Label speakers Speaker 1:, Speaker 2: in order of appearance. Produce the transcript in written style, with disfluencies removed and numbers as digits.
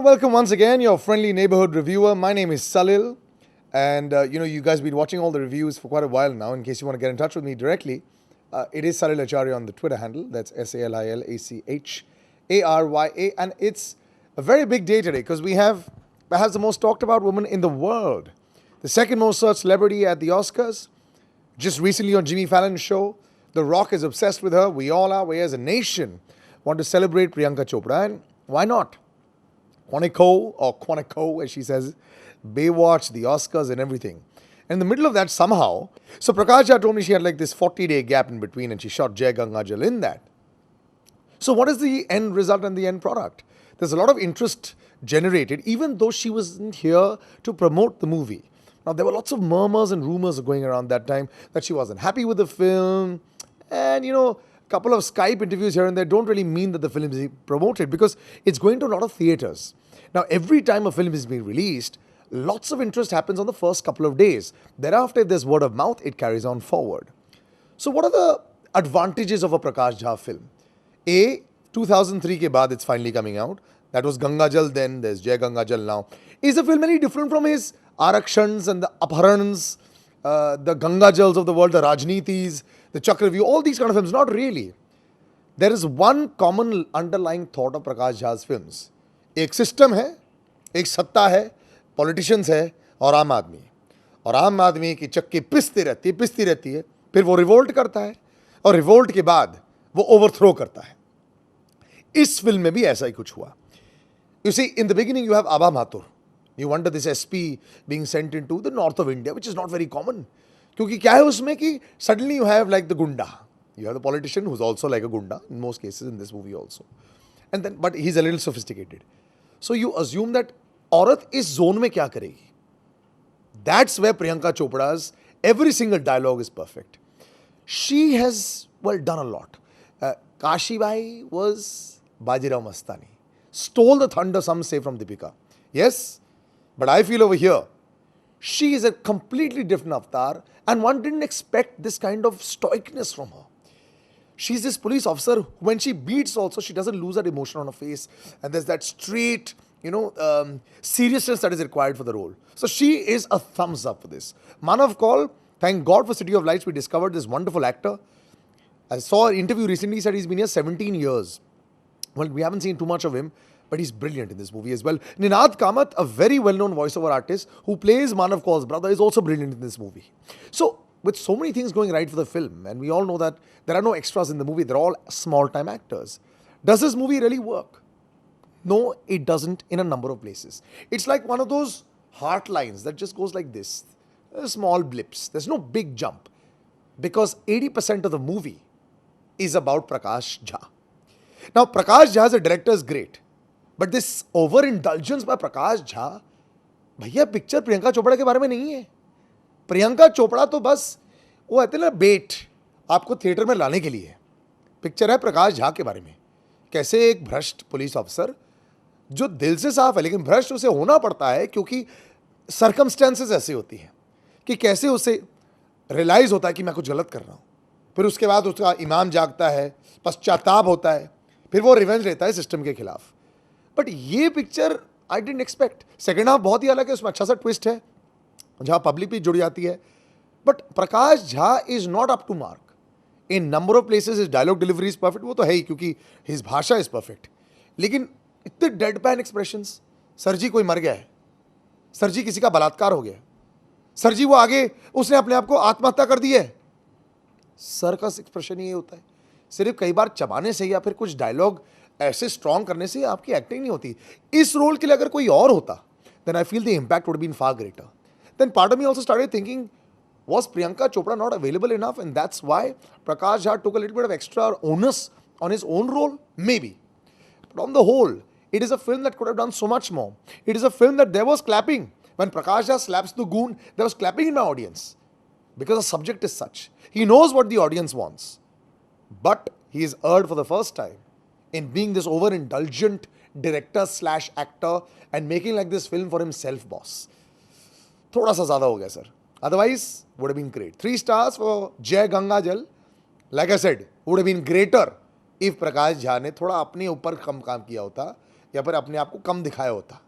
Speaker 1: welcome once again, your friendly neighborhood reviewer. My name is Salil, and you guys have been watching all the reviews for quite a while now. In case you want to get in touch with me directly, it is Salil Acharya on the Twitter handle. That's SALILACHARYA, and it's a very big day today because we have perhaps the most talked about woman in the world, the second most searched celebrity at the Oscars. Just recently on Jimmy Fallon's show, The Rock is obsessed with her. We all are. We as a nation want to celebrate Priyanka Chopra, and why not? Quantico, as she says, Baywatch, the Oscars, and everything. And in the middle of that, somehow, so Prakash Jha told me she had like this 40-day gap in between, and she shot Jai Gangajal in that. So what is the end result and the end product? There's a lot of interest generated, even though she wasn't here to promote the movie. Now, there were lots of murmurs and rumors going around that time that she wasn't happy with the film. And, a couple of Skype interviews here and there don't really mean that the film is being promoted because it's going to a lot of theatres. Now, every time a film is being released, lots of interest happens on the first couple of days. Thereafter, if there's word of mouth, it carries on forward. So what are the advantages of a Prakash Jha film? 2003 ke baad it's finally coming out. That was Gangajal then, there's Jai Gangajal now. Is the film any different from his Arakshans and the Apharans, the Gangajals of the world, the Rajnitis, the Chakravyuh, all these kind of films? Not really. There is one common underlying thought of Prakash Jha's films. एक system है, एक सत्ता है, politicians है और आम आदमी. और आम आदमी की चक्की पिसती रहती है, फिर वो रिवोल्ट करता है और रिवोल्ट के बाद वो ओवरथ्रो करता है. इस फिल्म में भी ऐसा ही कुछ हुआ. You see, in the beginning you have Abha Mathur. You wonder this SP being sent into the north of India, which is not very common. क्योंकि क्या है उसमें कि suddenly you have like the gunda. You have the politician who's also like a gunda in most cases in this movie also. And then, but he's a little sophisticated. So you assume that औरत इस zone में क्या करेगी? That's where Priyanka Chopra's every single dialogue is perfect. She has, done a lot. Kashi Bai was Bajirao Mastani. Stole the thunder, some say, from Deepika. Yes, but I feel over here, she is a completely different avatar, and one didn't expect this kind of stoicness from her. She's this police officer, when she beats also, she doesn't lose that emotion on her face, and there's that straight, seriousness that is required for the role. So she is a thumbs up for this. Manav Kaul, thank God for City of Lights, we discovered this wonderful actor. I saw an interview recently, he said he's been here 17 years. Well, we haven't seen too much of him, but he's brilliant in this movie as well. Ninad Kamath, a very well-known voiceover artist who plays Manav Kaul's brother, is also brilliant in this movie. So, with so many things going right for the film, and we all know that there are no extras in the movie, they're all small-time actors. Does this movie really work? No, it doesn't in a number of places. It's like one of those heart lines that just goes like this. Small blips. There's no big jump. Because 80% of the movie is about Prakash Jha. Now, Prakash Jha as a director is great. But this overindulgence by Prakash Jha, भैया picture Priyanka Chopra के बारे में नहीं है. प्रियंका चोपड़ा तो बस वो कहते हैं ना बेट आपको थिएटर में लाने के लिए. पिक्चर है प्रकाश झा के बारे में. कैसे एक भ्रष्ट पुलिस अफसर जो दिल से साफ है लेकिन भ्रष्ट उसे होना पड़ता है क्योंकि सर्कमस्टेंसेस ऐसी होती हैं कि कैसे उसे रियलाइज होता है कि मैं कुछ गलत कर रहा हूँ. फिर उसके बाद उसका ईमान जागता है, पश्चाताप होता है, फिर वो रिवेंज लेता है सिस्टम के खिलाफ. बट ये picture I didn't expect. Second half बहुत ही अलग है, उसमें अच्छा सा ट्विस्ट है जहाँ पब्लिक भी जुड़ जाती है. But Prakash Jha is not up to mark. In number of places his dialogue delivery is perfect, वो तो है ही क्योंकि हिज भाषा इज परफेक्ट. लेकिन इतने डेड पैन एक्सप्रेशंस. सर जी कोई मर गया है, सर जी किसी का बलात्कार हो गया, सर जी वो आगे उसने अपने आप को आत्महत्या कर दी है. सर का एक्सप्रेशन ये होता है. सिर्फ कई बार चबाने से या फिर कुछ डायलॉग ऐसे स्ट्रॉन्ग करने से आपकी एक्टिंग नहीं होती. इस रोल के लिए अगर कोई और होता, then I feel the impact would been far greater. Then part of me also started thinking, was Priyanka Chopra not available enough, and that's why Prakash Jha took a little bit of extra onus on his own role? Maybe. But on the whole, it is a film that could have done so much more. It is a film that there was clapping. When Prakash Jha slaps the goon, there was clapping in my audience. Because the subject is such. He knows what the audience wants. But he is erred for the first time in being this overindulgent director slash actor and making like this film for himself, boss. थोड़ा सा ज़्यादा हो गया sir. Otherwise, would have been great. 3 stars for Jai Gangajal. Like I said, would have been greater if Prakash Jha ने थोड़ा अपने ऊपर कम काम किया होता या फिर अपने आप को कम दिखाया होता.